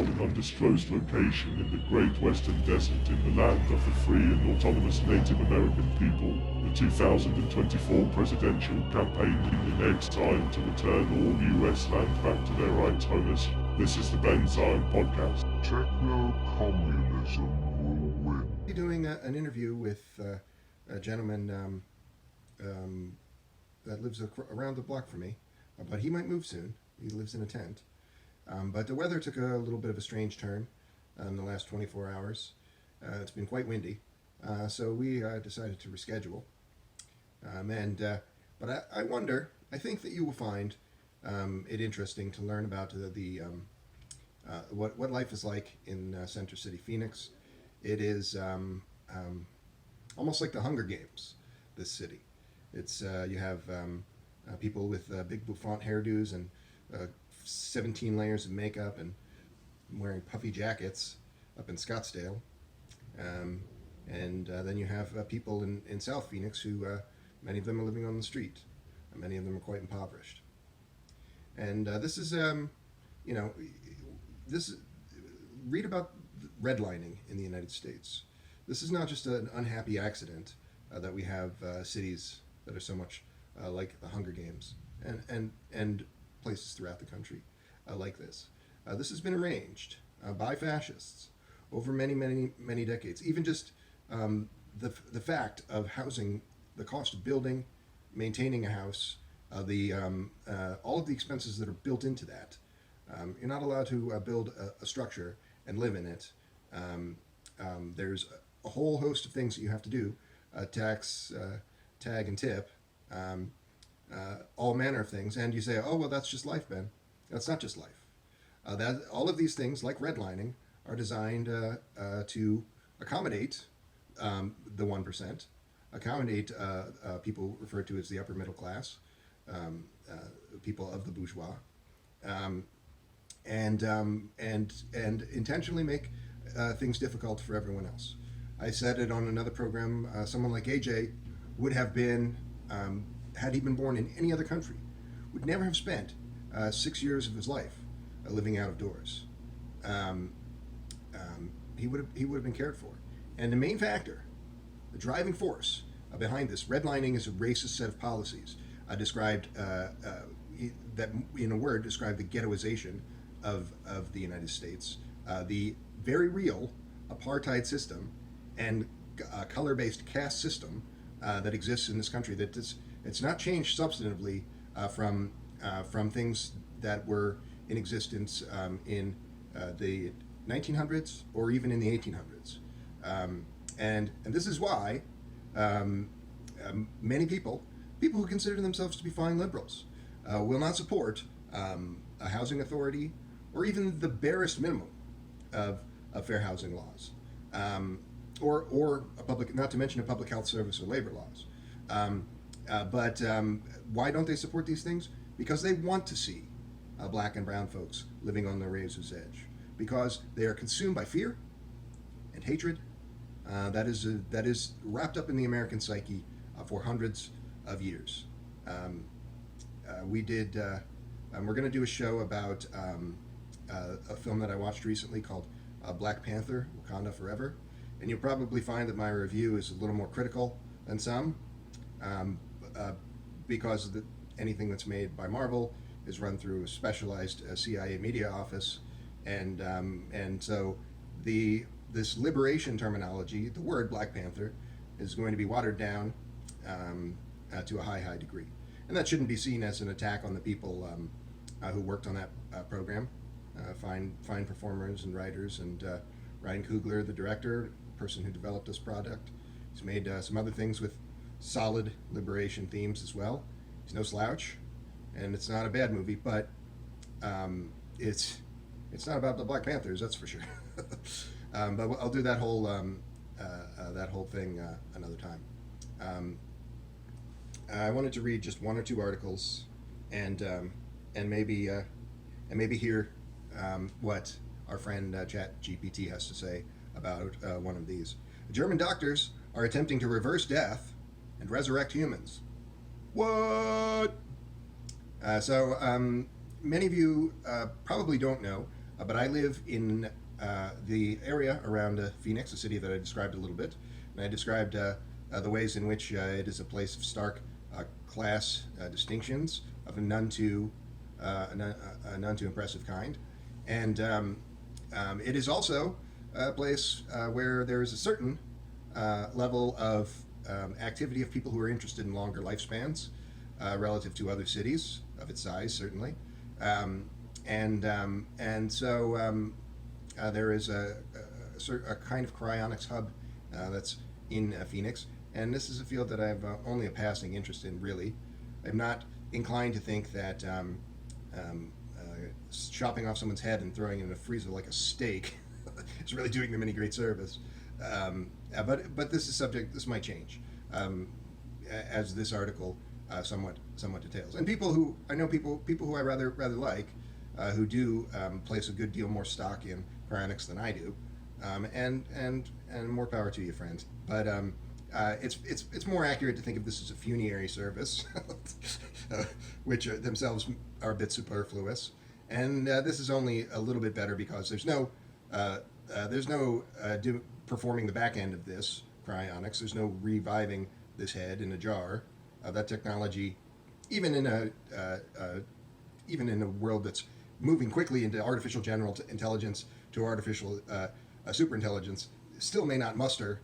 from an undisclosed location in the Great Western Desert in the land of the free and autonomous Native American people, the 2024 presidential campaign in X time to return all US land back to their rightful owners. This is the Ben Zion Podcast. Techno-communism will win. Be doing an interview with a gentleman that lives around the block from me, but he might move soon. He lives in a tent. But the weather took a little bit of a strange turn in the last 24 hours. It's been quite windy, so we decided to reschedule. But I wonder, I think that you will find it interesting to learn about what life is like in Center City, Phoenix. It is almost like the Hunger Games, this city. It's you have people with big bouffant hairdos and 17 layers of makeup and wearing puffy jackets up in Scottsdale. And then you have people in South Phoenix who, many of them are living on the street. And many of them are quite impoverished. And this is, read about redlining in the United States. This is not just an unhappy accident that we have cities that are so much like the Hunger Games and places throughout the country like this. This has been arranged by fascists over many decades. Even just the fact of housing, the cost of building, maintaining a house, all of the expenses that are built into that. You're not allowed to build a structure and live in it. There's a whole host of things that you have to do, tax, tag, and tip, all manner of things. And you say, oh, well, that's just life, Ben. That's not just life. All of these things, like redlining, are designed to accommodate the 1%, accommodate people referred to as the upper middle class, people of the bourgeois, and intentionally make things difficult for everyone else. I said it on another program. Someone like AJ would have been, had he been born in any other country, would never have spent 6 years of his life living out of doors. He would have been cared for. And the main factor, the driving force behind this redlining, is a racist set of policies described that, in a word, describe the ghettoization of the United States, the very real apartheid system and color-based caste system that exists in this country. It's not changed substantively from things that were in existence in the 1900s or even in the 1800s. And this is why many people who consider themselves to be fine liberals will not support a housing authority or even the barest minimum of fair housing laws, or a public, not to mention a public health service or labor laws. But why don't they support these things? Because they want to see black and brown folks living on the razor's edge, because they are consumed by fear and hatred that is wrapped up in the American psyche for hundreds of years. We're going to do a show about a film that I watched recently called Black Panther: Wakanda Forever, and you'll probably find that my review is a little more critical than some, because anything that's made by Marvel is run through a specialized CIA media office, and so this liberation terminology, the word Black Panther, is going to be watered down to a high degree, and that shouldn't be seen as an attack on the people who worked on that program, fine performers and writers, and Ryan Coogler, the director, person who developed this product. He's made some other things with solid liberation themes as well. He's no slouch, and it's not a bad movie, but it's not about the Black Panthers, that's for sure. But I'll do that whole thing another time. I wanted to read just one or two articles, and maybe hear what our friend ChapGPT has to say about one of these. German doctors are attempting to reverse death and resurrect humans. What? So many of you probably don't know but I live in the area around Phoenix, a city that I described a little bit, and I described the ways in which it is a place of stark class distinctions of a none too impressive kind, and it is also a place where there is a certain level of activity of people who are interested in longer lifespans relative to other cities of its size, certainly. And so there is a kind of cryonics hub that's in Phoenix, and this is a field that I have only a passing interest in, really. I'm not inclined to think that chopping off someone's head and throwing it in a freezer like a steak is really doing them any great service. But this is subject. This might change, as this article somewhat details. And people who I know, people who I rather like, who do place a good deal more stock in cryonics than I do, and more power to you, friends. But it's more accurate to think of this as a funerary service, which themselves are a bit superfluous. And this is only a little bit better because there's no performing the back end of this cryonics. There's no reviving this head in a jar. That technology, even in a world that's moving quickly into artificial general intelligence to artificial superintelligence, still may not muster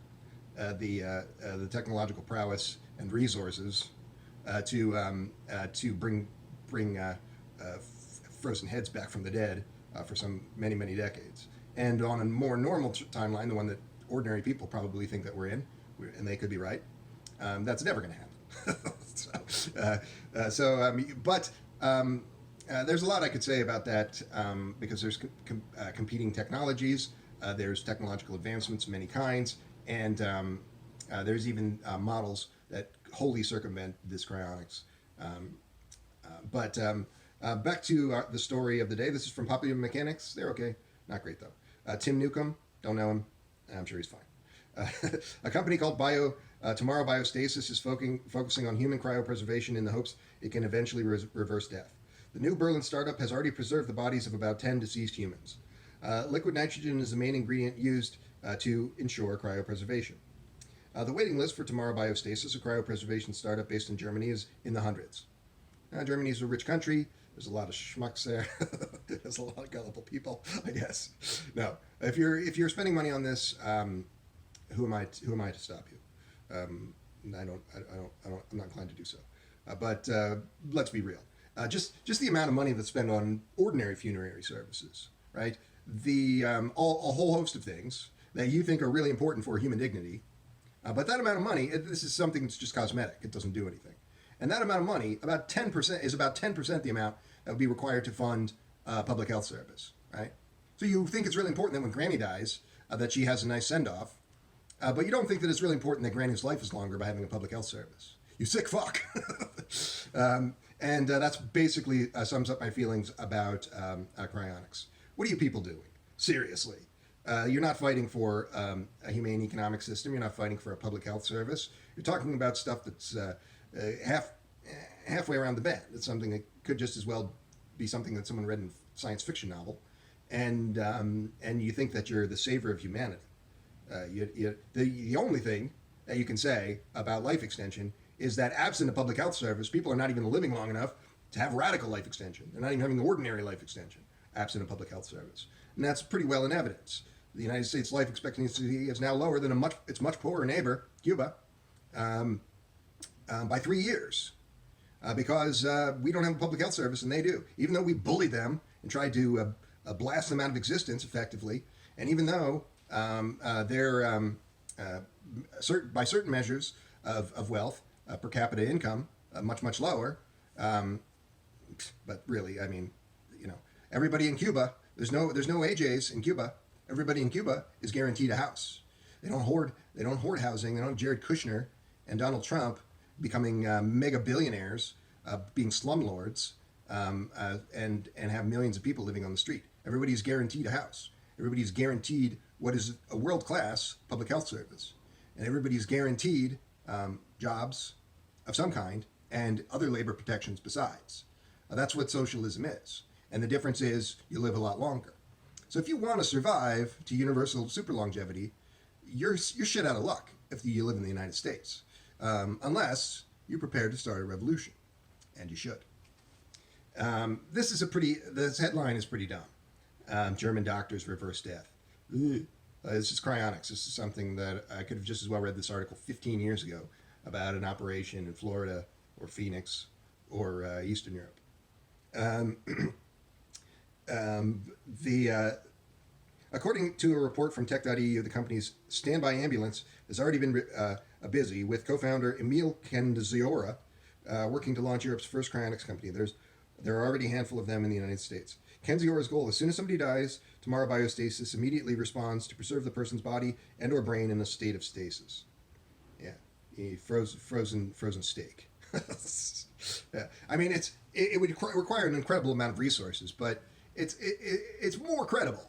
the technological prowess and resources to bring frozen heads back from the dead for some many decades. And on a more normal timeline, the one that ordinary people probably think that we're in, and they could be right, that's never going to happen. But there's a lot I could say about that, because there's competing technologies, there's technological advancements of many kinds, and there's even models that wholly circumvent this cryonics. But back to the story of the day. This is from Popular Mechanics. They're okay. Not great, though. Tim Newcomb, don't know him. I'm sure he's fine. A company called Tomorrow Biostasis is focusing on human cryopreservation in the hopes it can eventually reverse death. The new Berlin startup has already preserved the bodies of about 10 deceased humans. Liquid nitrogen is the main ingredient used to ensure cryopreservation. The waiting list for Tomorrow Biostasis, a cryopreservation startup based in Germany, is in the hundreds. Germany is a rich country. There's a lot of schmucks there. There's a lot of gullible people, I guess. No, if you're spending money on this, who am I to stop you? I'm not inclined to do so. But let's be real. Just the amount of money that's spent on ordinary funerary services, right? A whole host of things that you think are really important for human dignity, but that amount of money, this is something that's just cosmetic. It doesn't do anything. And that amount of money, about 10%, is about 10% the amount that would be required to fund public health service, right? So you think it's really important that when Granny dies, that she has a nice send-off, but you don't think that it's really important that Granny's life is longer by having a public health service. You sick fuck. And that's basically sums up my feelings about cryonics. What are you people doing? Seriously. You're not fighting for a humane economic system. You're not fighting for a public health service. You're talking about stuff that's halfway around the bend. It's something that could just as well be something that someone read in a science fiction novel, and you think that you're the savior of humanity. The only thing that you can say about life extension is that absent a public health service, people are not even living long enough to have radical life extension. They're not even having ordinary life extension, absent a public health service. And that's pretty well in evidence. The United States life expectancy is now lower than its much poorer neighbor, Cuba, by 3 years, because we don't have a public health service and they do. Even though we bullied them and tried to blast them out of existence effectively, and even though they're by certain measures of wealth, per capita income, much lower, but really, I mean, everybody in Cuba, there's no AJs in Cuba. Everybody in Cuba is guaranteed a house. They don't hoard housing. They don't have Jared Kushner and Donald Trump becoming mega billionaires, being slumlords, and have millions of people living on the street. Everybody's guaranteed a house. Everybody's guaranteed what is a world-class public health service, and everybody's guaranteed jobs of some kind and other labor protections besides. That's what socialism is. And the difference is you live a lot longer. So if you want to survive to universal super longevity, you're shit out of luck if you live in the United States, unless you're prepared to start a revolution, and you should. This headline is pretty dumb. German doctors reverse death. This is cryonics. This is something that I could have just as well read this article 15 years ago about an operation in Florida or Phoenix or Eastern Europe. According to a report from Tech.eu, the company's standby ambulance has already been busy, with co-founder Emil Kendziora working to launch Europe's first cryonics company. There are already a handful of them in the United States. Kenziora's goal: as soon as somebody dies, Tomorrow Biostasis immediately responds to preserve the person's body and or brain in a state of stasis. Yeah, frozen steak. Yeah. I mean, it would require an incredible amount of resources, but it's more credible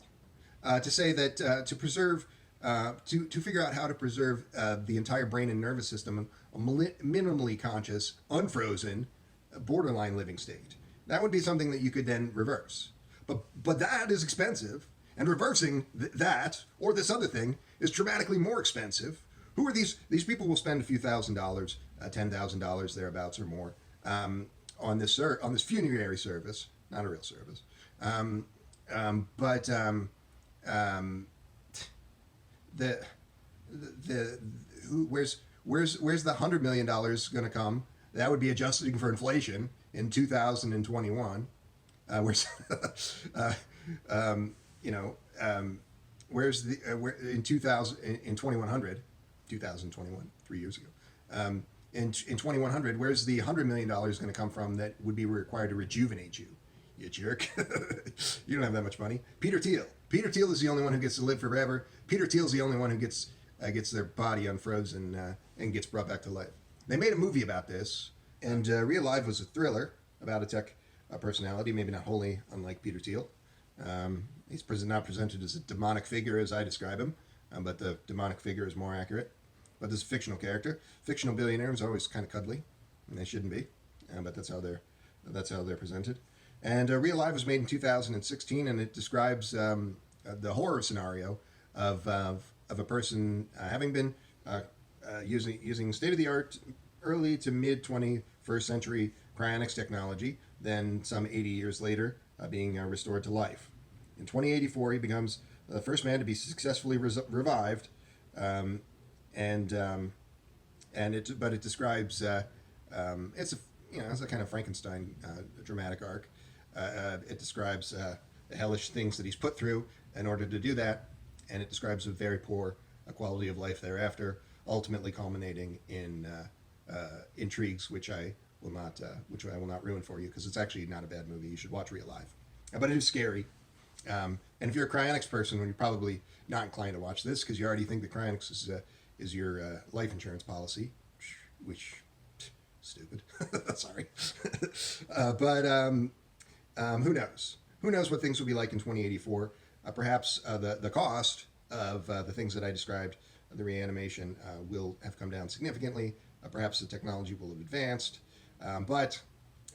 to say that to preserve, to figure out how to preserve the entire brain and nervous system, a minimally conscious, unfrozen, borderline living state. That would be something that you could then reverse. But that is expensive, and reversing that or this other thing is dramatically more expensive. Who are these? These people will spend a few $1,000s, $10,000 thereabouts or more, on this funerary service, not a real service. Where's the $100 million going to come? That would be adjusting for inflation in 2021. Where's in 2021, 3 years ago. In 2100, where's the $100 million going to come from that would be required to rejuvenate you? You jerk. You don't have that much money. Peter Thiel. Peter Thiel is the only one who gets to live forever. Peter Thiel's the only one who gets their body unfrozen and gets brought back to life. They made a movie about this, and Realive was a thriller about a tech personality, maybe not wholly unlike Peter Thiel. He's not presented as a demonic figure as I describe him, but the demonic figure is more accurate. But this is a fictional character. Fictional billionaires are always kind of cuddly, and they shouldn't be, but that's how they're presented. And Realive was made in 2016, and it describes the horror scenario of a person having been using state-of-the-art early to mid-21st century cryonics technology, then some 80 years later being restored to life. In 2084, he becomes the first man to be successfully revived, but it describes it's a kind of Frankenstein dramatic arc. It describes the hellish things that he's put through in order to do that, and it describes a very poor quality of life thereafter, ultimately culminating in intrigues which I will not ruin for you, because it's actually not a bad movie. You should watch Realive, but it is scary. And if you're a cryonics person, well, you're probably not inclined to watch this because you already think that cryonics is your life insurance policy, which stupid. Sorry, but who knows? Who knows what things will be like in 2084? Perhaps the cost of the things that I described, the reanimation, will have come down significantly. Perhaps the technology will have advanced. But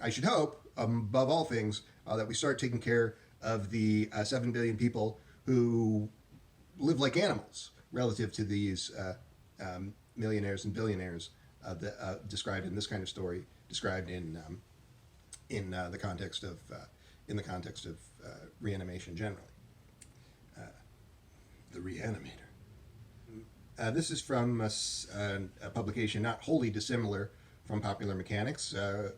I should hope, above all things, that we start taking care of the 7 billion people who live like animals relative to these millionaires and billionaires described in this kind of story, described in the context of reanimation generally. The Reanimator. This is from a publication not wholly dissimilar from Popular Mechanics, a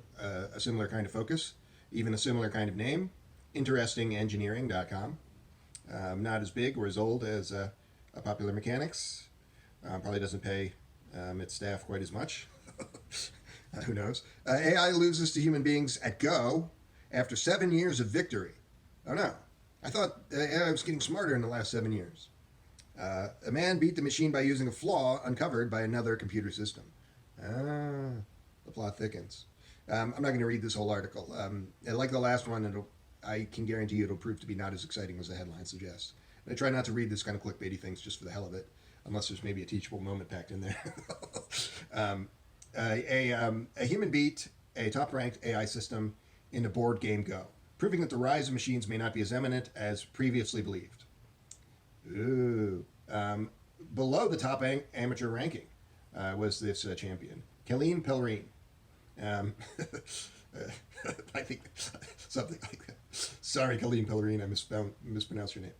similar kind of focus, even a similar kind of name, interestingengineering.com. Not as big or as old as Popular Mechanics. Probably doesn't pay its staff quite as much. Who knows? AI loses to human beings at Go after 7 years of victory. Oh no. I thought AI was getting smarter in the last 7 years. A man beat the machine by using a flaw uncovered by another computer system. The plot thickens. I'm not going to read this whole article. Like the last one, I can guarantee you it'll prove to be not as exciting as the headline suggests. And I try not to read this kind of clickbaity things just for the hell of it, unless there's maybe a teachable moment packed in there. A human beat a top-ranked AI system in a board game Go. proving that the rise of machines may not be as imminent as previously believed. Ooh. Below the top amateur ranking was this champion, Colleen Pellerine. I think something like that. Sorry, Colleen Pellerine, I mispronounced your name.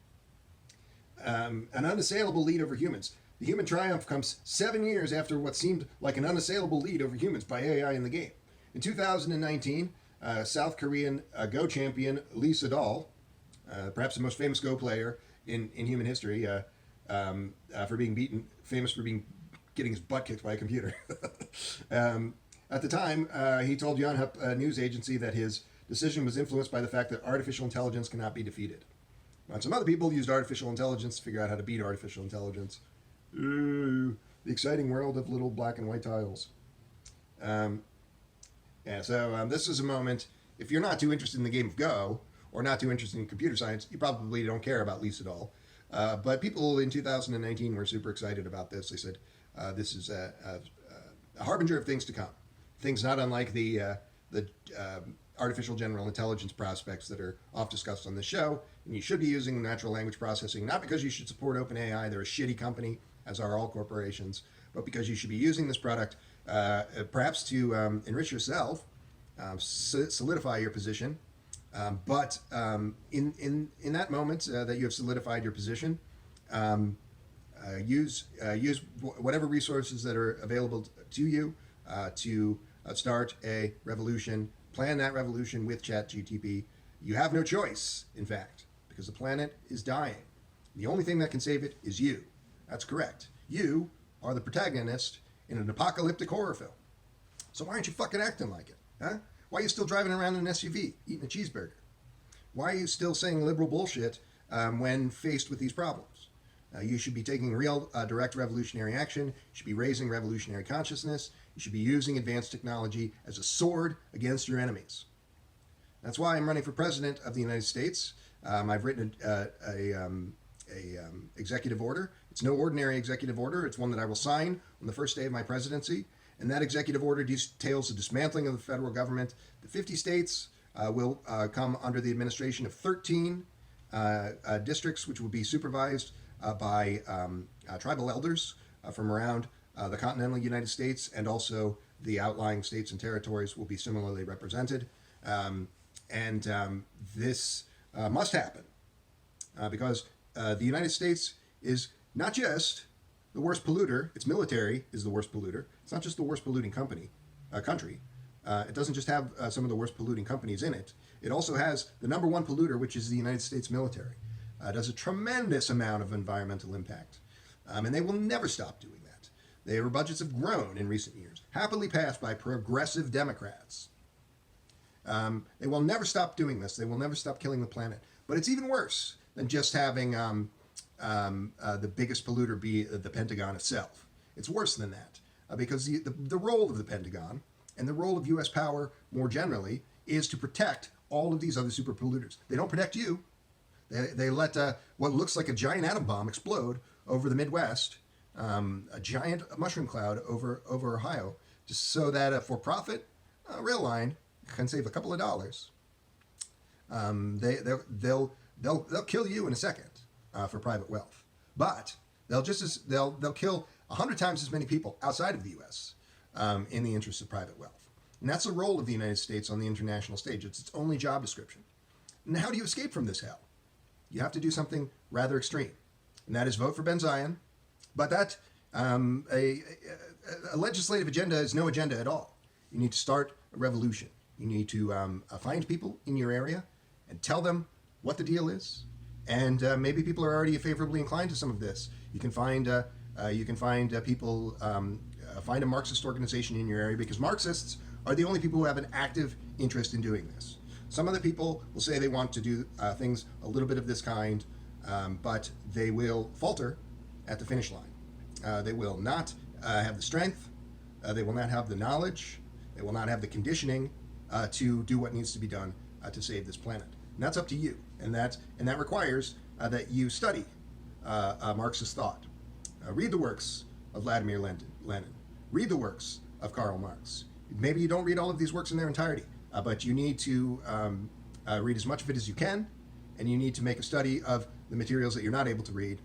An unassailable lead over humans. The human triumph comes 7 years after what seemed like an unassailable lead over humans by AI in the game. In 2019, South Korean Go champion Lee Sedol, perhaps the most famous Go player in human history, for being famous for getting his butt kicked by a computer. At the time, he told Yonhap, a news agency, that his decision was influenced by the fact that artificial intelligence cannot be defeated. And some other people used artificial intelligence to figure out how to beat artificial intelligence. Ooh, the exciting world of little black and white tiles. This is a moment, if you're not too interested in the game of Go, or not too interested in computer science, you probably don't care about Lee Sedol. But people in 2019 were super excited about this. They said, this is a harbinger of things to come. Things not unlike the artificial general intelligence prospects that are oft discussed on this show. And you should be using natural language processing, not because you should support OpenAI, they're a shitty company, as are all corporations, but because you should be using this product perhaps to enrich yourself, solidify your position. But in that moment that you have solidified your position, use whatever resources that are available to you to start a revolution. Plan that revolution with ChapGPT. You have no choice, in fact, because the planet is dying. The only thing that can save it is you. That's correct. You are the protagonist in an apocalyptic horror film. So why aren't you fucking acting like it? Huh? Why are you still driving around in an SUV, eating a cheeseburger? Why are you still saying liberal bullshit when faced with these problems? You should be taking real, direct revolutionary action. You should be raising revolutionary consciousness. You should be using advanced technology as a sword against your enemies. That's why I'm running for president of the United States. I've written a executive order. It's no ordinary executive order. It's one that I will sign on the first day of my presidency. And that executive order details the dismantling of the federal government. The 50 states will come under the administration of 13 districts, which will be supervised by tribal elders from around the continental United States, and also the outlying states and territories will be similarly represented. This must happen because the United States is not just the worst polluter, its military is the worst polluter. It's not just the worst polluting country. It doesn't just have some of the worst polluting companies in it. It also has the number one polluter, which is the United States military. It does a tremendous amount of environmental impact. And they will never stop doing that. Their budgets have grown in recent years, happily passed by progressive Democrats. They will never stop doing this. They will never stop killing the planet. But it's even worse than just having the biggest polluter be the Pentagon itself. It's worse than that because the role of the Pentagon and the role of U.S. power more generally is to protect all of these other super polluters. They don't protect you. They let what looks like a giant atom bomb explode over the Midwest, a giant mushroom cloud over Ohio, just so that a for-profit rail line can save a couple of dollars. They'll kill you in a second for private wealth, but they'll kill 100 times as many people outside of the U.S. In the interest of private wealth. And that's the role of the United States on the international stage. It's its only job description. And how do you escape from this hell? You have to do something rather extreme, and that is vote for Ben Zion. But that a legislative agenda is no agenda at all. You need to start a revolution. You need to find people in your area and tell them what the deal is. And maybe people are already favorably inclined to some of this. You can find people. Find a Marxist organization in your area, because Marxists are the only people who have an active interest in doing this. Some other people will say they want to do things a little bit of this kind, but they will falter at the finish line. They will not have the strength. They will not have the knowledge. They will not have the conditioning to do what needs to be done to save this planet. And that's up to you. And that requires that you study Marxist thought. Read the works of Vladimir Lenin. Read the works of Karl Marx. Maybe you don't read all of these works in their entirety, but you need to read as much of it as you can, and you need to make a study of the materials that you're not able to read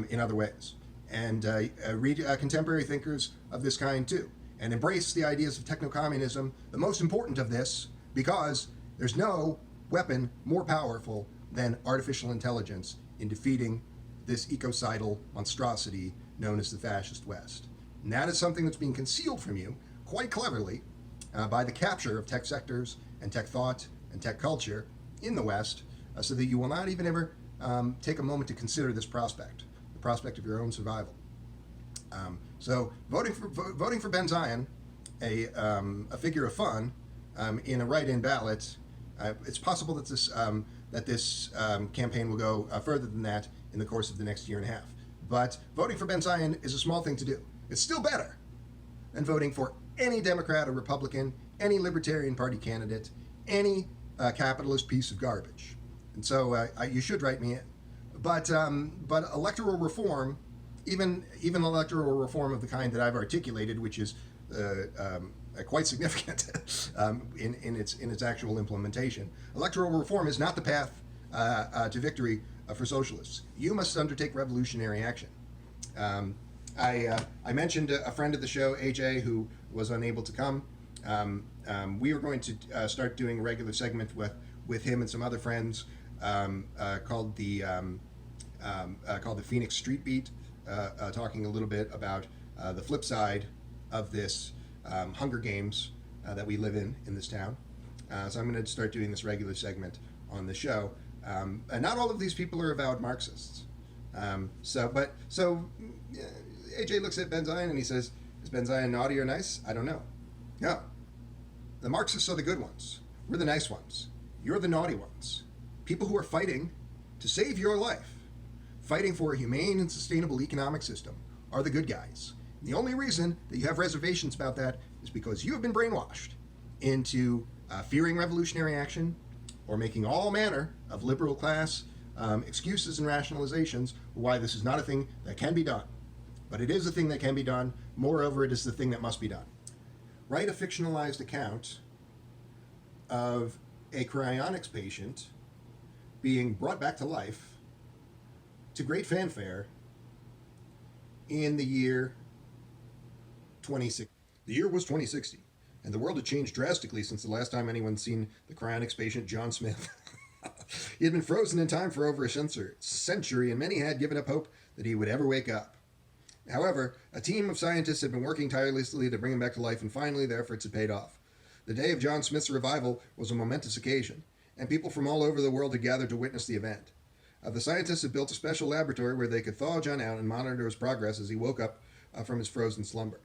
in other ways. And read contemporary thinkers of this kind too, and embrace the ideas of techno-communism, the most important of this, because there's no weapon more powerful than artificial intelligence in defeating this ecocidal monstrosity known as the fascist West. And that is something that's being concealed from you quite cleverly by the capture of tech sectors and tech thought and tech culture in the West, so that you will not even ever take a moment to consider this prospect, the prospect of your own survival. So voting for Ben Zion, a figure of fun in a write-in ballot, it's possible that this campaign will go further than that in the course of the next year and a half. But voting for Ben Zion is a small thing to do. It's still better than voting for any Democrat or Republican, any Libertarian Party candidate, any capitalist piece of garbage. And so you should write me in. But electoral reform, even electoral reform of the kind that I've articulated, which is quite significant in its actual implementation, electoral reform is not the path to victory for socialists. You must undertake revolutionary action. I mentioned a friend of the show, AJ, who was unable to come. We were going to start doing a regular segment with him and some other friends called the Phoenix Street Beat, talking a little bit about the flip side of this Hunger Games that we live in this town. So I'm going to start doing this regular segment on the show. And not all of these people are avowed Marxists. So AJ looks at Ben Zion and he says, "Is Ben Zion naughty or nice? I don't know." No. The Marxists are the good ones. We're the nice ones. You're the naughty ones. People who are fighting to save your life, fighting for a humane and sustainable economic system, are the good guys. And the only reason that you have reservations about that is because you have been brainwashed into fearing revolutionary action or making all manner of liberal class excuses and rationalizations for why this is not a thing that can be done. But it is a thing that can be done. Moreover, it is the thing that must be done. Write a fictionalized account of a cryonics patient being brought back to life to great fanfare in the year 2060. The year was 2060, and the world had changed drastically since the last time anyone seen the cryonics patient John Smith. He had been frozen in time for over a century, and many had given up hope that he would ever wake up. However, a team of scientists had been working tirelessly to bring him back to life, and finally their efforts had paid off. The day of John Smith's revival was a momentous occasion, and people from all over the world had gathered to witness the event. The scientists had built a special laboratory where they could thaw John out and monitor his progress as he woke up from his frozen slumber.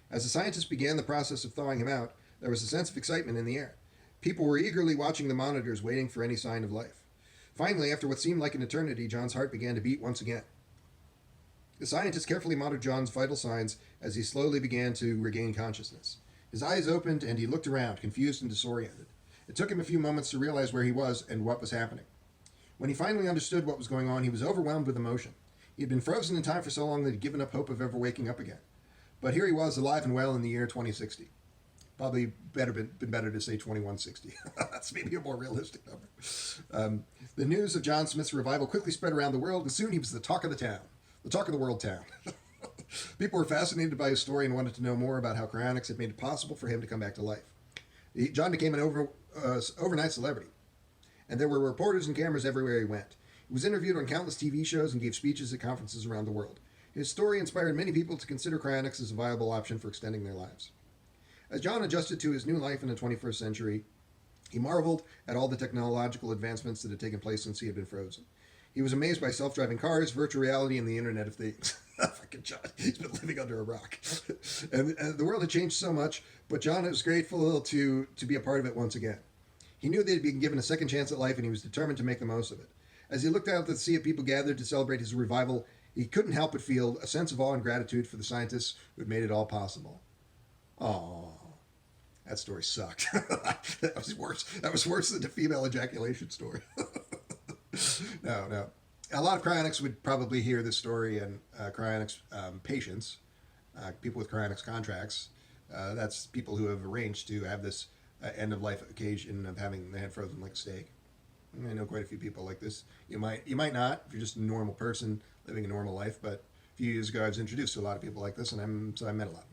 As the scientists began the process of thawing him out, there was a sense of excitement in the air. People were eagerly watching the monitors, waiting for any sign of life. Finally, after what seemed like an eternity, John's heart began to beat once again. The scientists carefully monitored John's vital signs as he slowly began to regain consciousness. His eyes opened and he looked around, confused and disoriented. It took him a few moments to realize where he was and what was happening. When he finally understood what was going on, he was overwhelmed with emotion. He had been frozen in time for so long that he had given up hope of ever waking up again. But here he was, alive and well in the year 2060. Probably been better to say 2160. That's maybe a more realistic number. The news of John Smith's revival quickly spread around the world, and soon he was the talk of the town. The talk of the world town. People were fascinated by his story and wanted to know more about how cryonics had made it possible for him to come back to life. John became an overnight celebrity, and there were reporters and cameras everywhere he went. He was interviewed on countless TV shows and gave speeches at conferences around the world. His story inspired many people to consider cryonics as a viable option for extending their lives. As John adjusted to his new life in the 21st century, he marveled at all the technological advancements that had taken place since he had been frozen. He was amazed by self-driving cars, virtual reality, and the Internet of Things. Fucking John, he's been living under a rock. and the world had changed so much, but John was grateful to be a part of it once again. He knew that he'd been given a second chance at life, and he was determined to make the most of it. As he looked out at the sea of people gathered to celebrate his revival, he couldn't help but feel a sense of awe and gratitude for the scientists who had made it all possible. Aww. That story sucked. That was worse. That was worse than the female ejaculation story. No. A lot of cryonics would probably hear this story, and cryonics patients, people with cryonics contracts, that's people who have arranged to have this end of life occasion of having the head frozen like a steak. I know quite a few people like this. You might not if you're just a normal person living a normal life, but a few years ago I was introduced to a lot of people like this, and I met a lot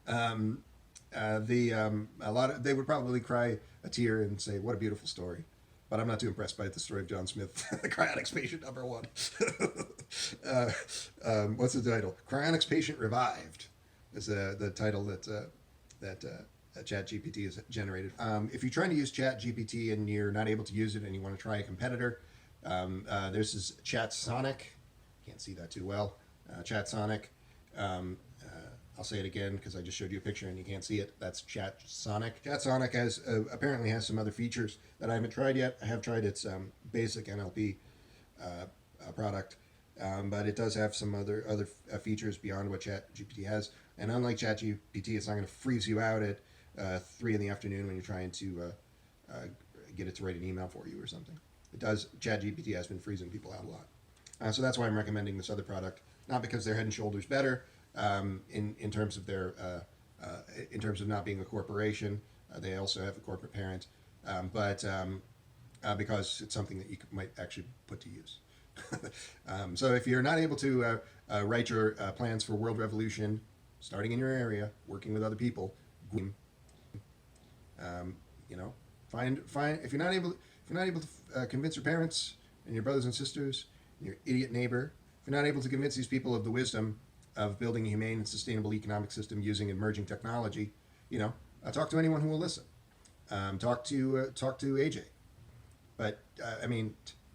of them. They would probably cry a tear and say, "What a beautiful story," but I'm not too impressed by the story of John Smith, the cryonics patient number one. What's the title? Cryonics patient revived is the title that ChatGPT has generated. If you're trying to use ChatGPT and you're not able to use it and you want to try a competitor, there's this ChatSonic. Can't see that too well. ChatSonic. I'll say it again because I just showed you a picture and you can't see it. That's ChatSonic. ChatSonic has apparently has some other features that I haven't tried yet. I have tried its basic NLP product, but it does have some other features beyond what ChatGPT has. And unlike ChatGPT, it's not going to freeze you out at 3 in the afternoon when you're trying to get it to write an email for you or something. It does. ChatGPT has been freezing people out a lot. So that's why I'm recommending this other product, not because they're head and shoulders better in terms of their in terms of not being a corporation. They also have a corporate parent, but because it's something that you might actually put to use. So if you're not able to write your plans for world revolution, starting in your area, working with other people, find if you're not able to convince your parents and your brothers and sisters and your idiot neighbor, if you're not able to convince these people of the wisdom of building a humane and sustainable economic system using emerging technology, talk to anyone who will listen. Talk to AJ, but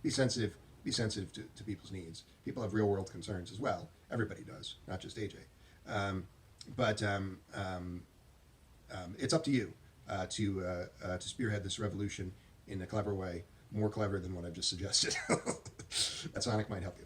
be sensitive. Be sensitive to people's needs. People have real world concerns as well. Everybody does, not just AJ. But it's up to you to spearhead this revolution in a clever way, more clever than what I've just suggested. That Sonic might help you.